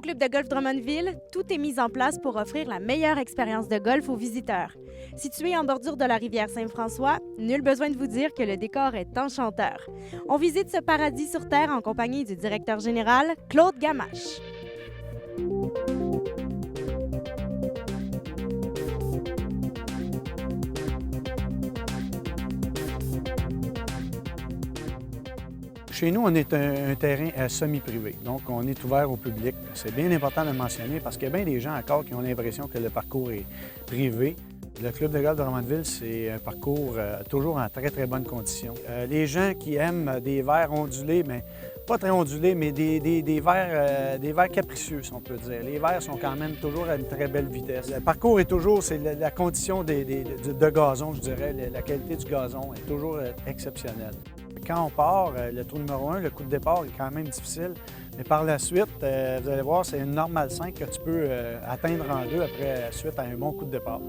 Au Club de golf Drummondville, tout est mis en place pour offrir la meilleure expérience de golf aux visiteurs. Situé en bordure de la rivière Saint-François, nul besoin de vous dire que le décor est enchanteur. On visite ce paradis sur Terre en compagnie du directeur général, Claude Gamache. Chez nous, on est un terrain semi-privé, donc on est ouvert au public. C'est bien important de le mentionner parce qu'il y a bien des gens encore qui ont l'impression que le parcours est privé. Le Club de golf de Drummondville, c'est un parcours toujours en très, très bonnes conditions. Les gens qui aiment des verres ondulés, mais pas très ondulés, mais des verres capricieux, si on peut dire. Les verres sont quand même toujours à une très belle vitesse. Le parcours est toujours, c'est la condition de gazon, je dirais. La qualité du gazon est toujours exceptionnelle. Quand on part, le trou numéro 1, le coup de départ est quand même difficile, mais par la suite, vous allez voir, c'est une normale 5 que tu peux atteindre en 2 suite à un bon coup de départ.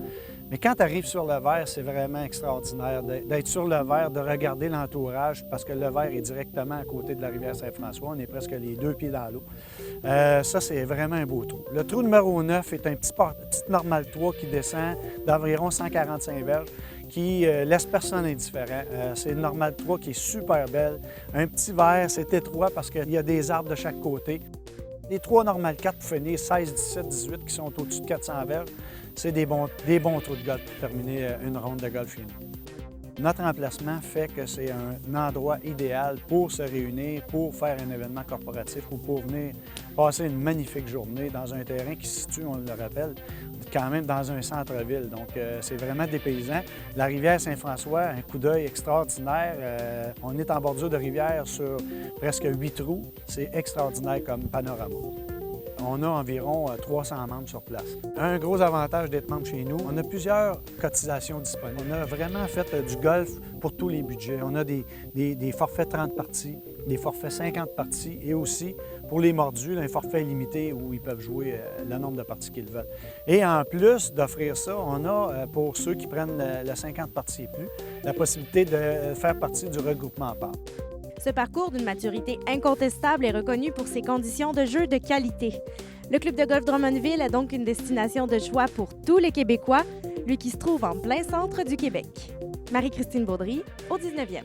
Mais quand tu arrives sur le verre, c'est vraiment extraordinaire d'être sur le verre, de regarder l'entourage, parce que le verre est directement à côté de la rivière Saint-François. On est presque les 2 pieds dans l'eau. Ça, c'est vraiment un beau trou. Le trou numéro 9 est un petit normal 3 qui descend d'environ 145 verges, qui laisse personne indifférent. C'est une normale 3 qui est super belle. Un petit verre, c'est étroit parce qu'il y a des arbres de chaque côté. Les 3 normales 4 pour finir 16, 17, 18 qui sont au-dessus de 400 verges, c'est des bons trous de golf pour terminer une ronde de golf chez nous. Notre emplacement fait que c'est un endroit idéal pour se réunir, pour faire un événement corporatif ou pour venir passer une magnifique journée dans un terrain qui se situe, on le rappelle, quand même dans un centre-ville. Donc, c'est vraiment dépaysant. La rivière Saint-François, un coup d'œil extraordinaire. On est en bordure de rivière sur presque 8 trous. C'est extraordinaire comme panorama. On a environ 300 membres sur place. Un gros avantage d'être membre chez nous, on a plusieurs cotisations disponibles. On a vraiment fait du golf pour tous les budgets. On a des forfaits 30 parties, des forfaits 50 parties et aussi, pour les mordus, un forfait limité où ils peuvent jouer le nombre de parties qu'ils veulent. Et en plus d'offrir ça, on a, pour ceux qui prennent le 50 parties et plus, la possibilité de faire partie du regroupement à part. Ce parcours d'une maturité incontestable est reconnu pour ses conditions de jeu de qualité. Le Club de golf Drummondville est donc une destination de choix pour tous les Québécois, lui qui se trouve en plein centre du Québec. Marie-Christine Baudry, au 19e.